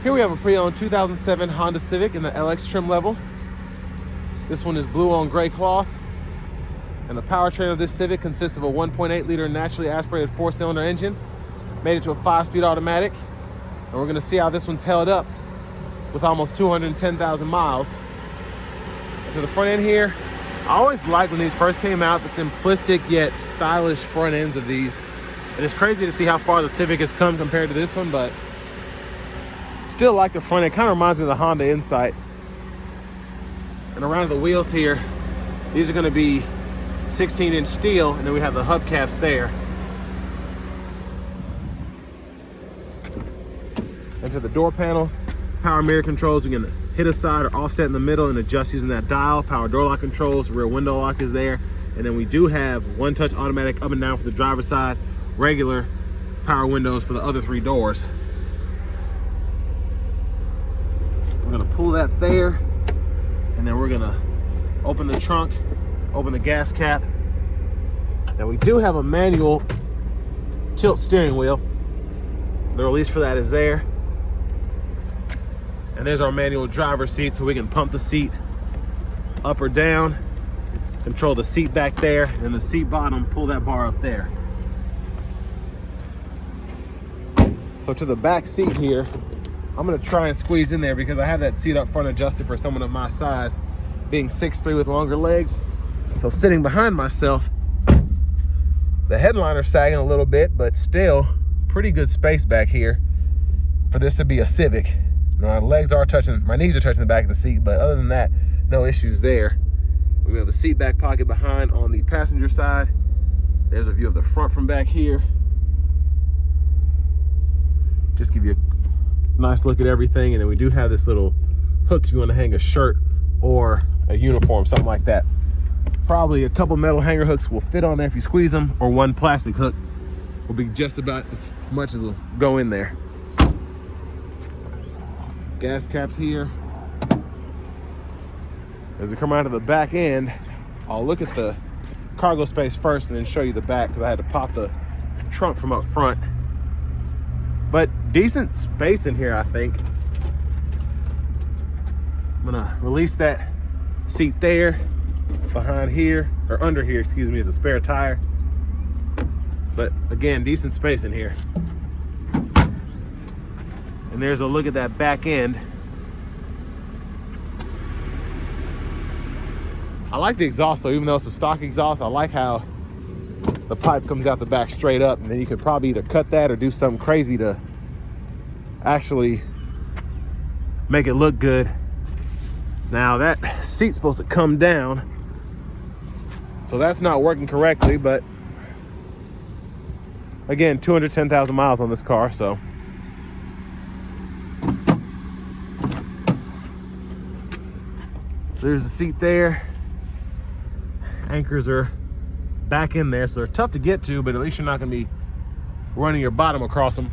Here we have a pre-owned 2007 Honda Civic in the LX trim level. This one is blue on gray cloth. And the powertrain of this Civic consists of a 1.8 liter naturally aspirated 4-cylinder engine, made it to a 5-speed automatic. And we're gonna see how this one's held up with almost 210,000 miles. And to the front end here, I always liked when these first came out, the simplistic yet stylish front ends of these. And it's crazy to see how far the Civic has come compared to this one, but still like the front end. Kind of reminds me of the Honda Insight. And around the wheels here, these are gonna be 16-inch steel, and then we have the hubcaps there. And to the door panel, power mirror controls. We can hit a side or offset in the middle and adjust using that dial. Power door lock controls, rear window lock is there. And then we do have one-touch automatic up and down for the driver's side, regular power windows for the other 3 doors. We're gonna pull that there, and then we're gonna open the trunk, open the gas cap. Now we do have a manual tilt steering wheel. The release for that is there. And there's our manual driver's seat, so we can pump the seat up or down, control the seat back there, and the seat bottom, pull that bar up there. So to the back seat here, I'm gonna try and squeeze in there because I have that seat up front adjusted for someone of my size, being 6'3" with longer legs. So sitting behind myself, the headliner's sagging a little bit, but still pretty good space back here for this to be a Civic. My legs are touching, my knees are touching the back of the seat, but other than that, no issues there. We have a seat back pocket behind on the passenger side. There's a view of the front from back here. Just give you a nice look at everything. And then we do have this little hook if you want to hang a shirt or a uniform, something like that. Probably a couple metal hanger hooks will fit on there if you squeeze them, or one plastic hook will be just about as much as will go in there. Gas caps here. As we come out of the back end, I'll look at the cargo space first and then show you the back, because I had to pop the trunk from up front. But decent space in here, I think. I'm gonna release that seat there. Behind here, or under here, excuse me, is a spare tire. But again, decent space in here. And there's a look at that back end. I like the exhaust though, even though it's a stock exhaust. I like how the pipe comes out the back straight up, and then you could probably either cut that or do something crazy to actually make it look good. Now that seat's supposed to come down, so that's not working correctly, but again, 210,000 miles on this car, so. There's the seat there. Anchors are back in there, so they're tough to get to, but at least you're not gonna be running your bottom across them.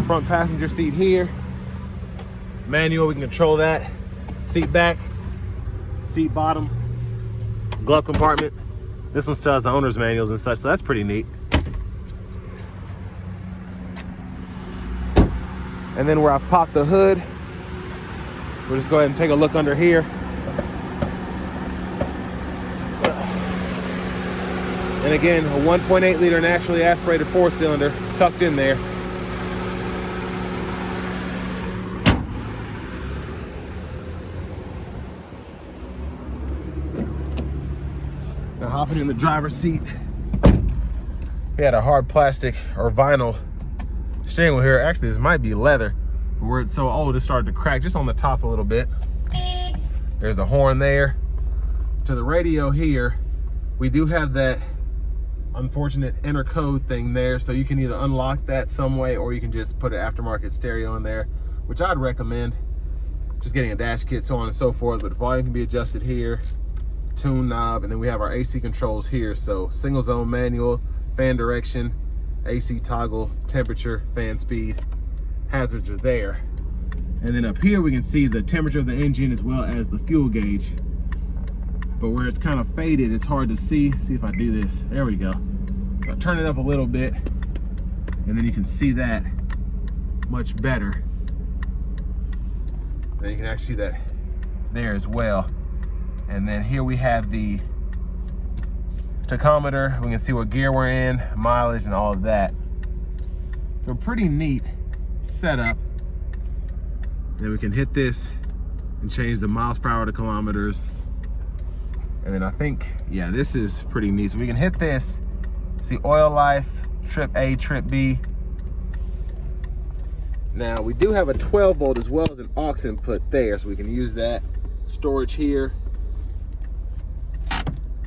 Front passenger seat here. Manual, we can control that. Seat back, seat bottom, glove compartment. This one still has the owner's manuals and such, so that's pretty neat. And then where I popped the hood, we'll just go ahead and take a look under here. And again, a 1.8 liter naturally aspirated 4-cylinder tucked in there. Now hopping in the driver's seat, we had a hard plastic or vinyl steering wheel here. Actually, this might be leather, but where it's so old, it started to crack just on the top a little bit. There's the horn there. To the radio here, we do have that unfortunate enter code thing there, so you can either unlock that some way or you can just put an aftermarket stereo in there, which I'd recommend. Just getting a dash kit, so on and so forth, but volume can be adjusted here. Tune knob, and then we have our AC controls here. So single zone manual, fan direction, AC toggle, temperature, fan speed, hazards are there. And then up here we can see the temperature of the engine as well as the fuel gauge. But where it's kind of faded, it's hard to see. See if I do this, there we go. So I turn it up a little bit. And then you can see that much better. And you can actually see that there as well. And then here we have the tachometer. We can see what gear we're in, mileage, and all of that. So pretty neat setup. Then we can hit this and change the miles per hour to kilometers. And then I think, yeah, this is pretty neat. So we can hit this, see oil life, trip A, trip B. Now we do have a 12 volt as well as an aux input there, so we can use that. Storage here,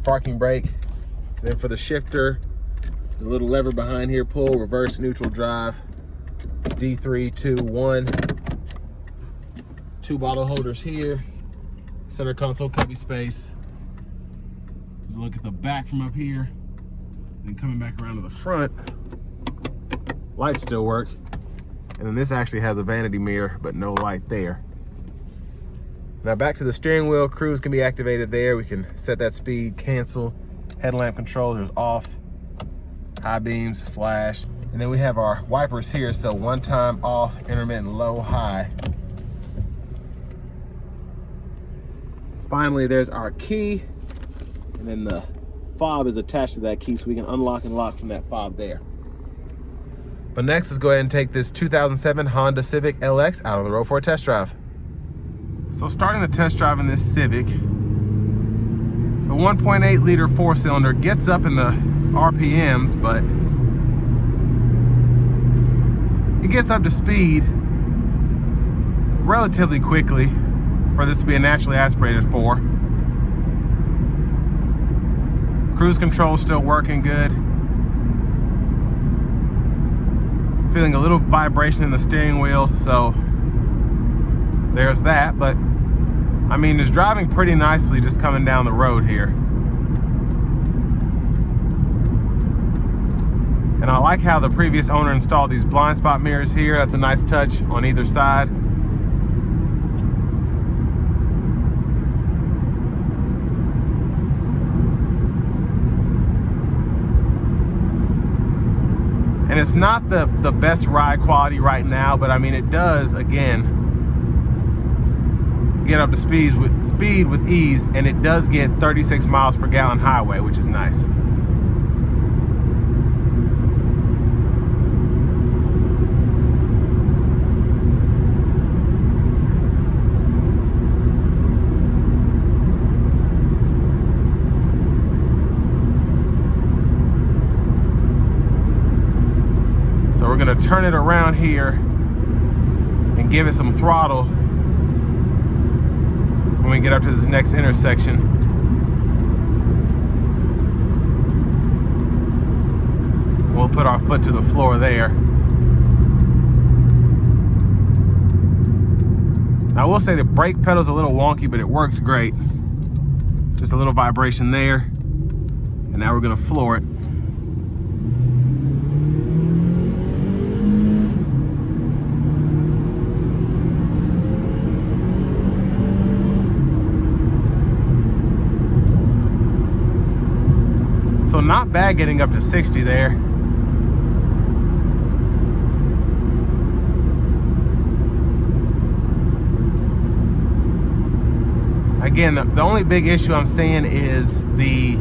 parking brake. Then for the shifter, there's a little lever behind here, pull, reverse, neutral drive, D3, 2, 1. 2 bottle holders here, center console cubby space. Let's look at the back from up here. Then coming back around to the front, lights still work. And then this actually has a vanity mirror, but no light there. Now back to the steering wheel, cruise can be activated there. We can set that speed, cancel, headlamp control, there's off, high beams, flash. And then we have our wipers here, so one time off, intermittent, low, high. Finally, there's our key, and then the fob is attached to that key, so we can unlock and lock from that fob there. But next, let's go ahead and take this 2007 Honda Civic LX out on the road for a test drive. So starting the test drive in this Civic, the 1.8 liter 4-cylinder gets up in the RPMs, but it gets up to speed relatively quickly for this to be a naturally aspirated 4. Cruise control still working good. Feeling a little vibration in the steering wheel, so there's that. But I mean, it's driving pretty nicely just coming down the road here. And I like how the previous owner installed these blind spot mirrors here. That's a nice touch on either side. And it's not the best ride quality right now, but I mean, it does, again, get up to speed with ease, and it does get 36 miles per gallon highway, which is nice. So we're gonna turn it around here and give it some throttle when we get up to this next intersection. We'll put our foot to the floor there. Now I will say the brake pedal's a little wonky, but it works great. Just a little vibration there. And now we're gonna floor it. So not bad getting up to 60 there. Again, the only big issue I'm seeing is the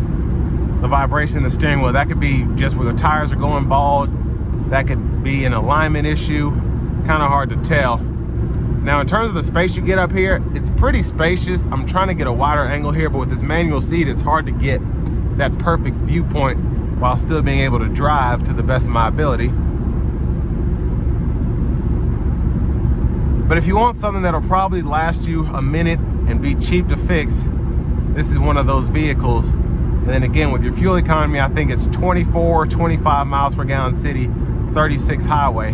vibration in the steering wheel. That could be just where the tires are going bald. That could be an alignment issue. Kind of hard to tell. Now in terms of the space you get up here, it's pretty spacious. I'm trying to get a wider angle here, but with this manual seat, it's hard to get that perfect viewpoint while still being able to drive to the best of my ability. But if you want something that'll probably last you a minute and be cheap to fix, this is one of those vehicles. And then again, with your fuel economy, I think it's 24, 25 miles per gallon city, 36 highway.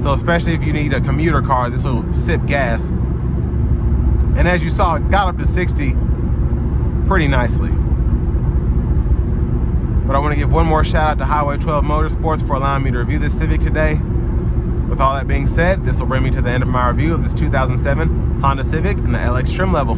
So especially if you need a commuter car, this will sip gas. And as you saw, it got up to 60 pretty nicely. But I want to give one more shout out to Highway 12 Motorsports for allowing me to review this Civic today. With all that being said, this will bring me to the end of my review of this 2007 Honda Civic in the LX trim level.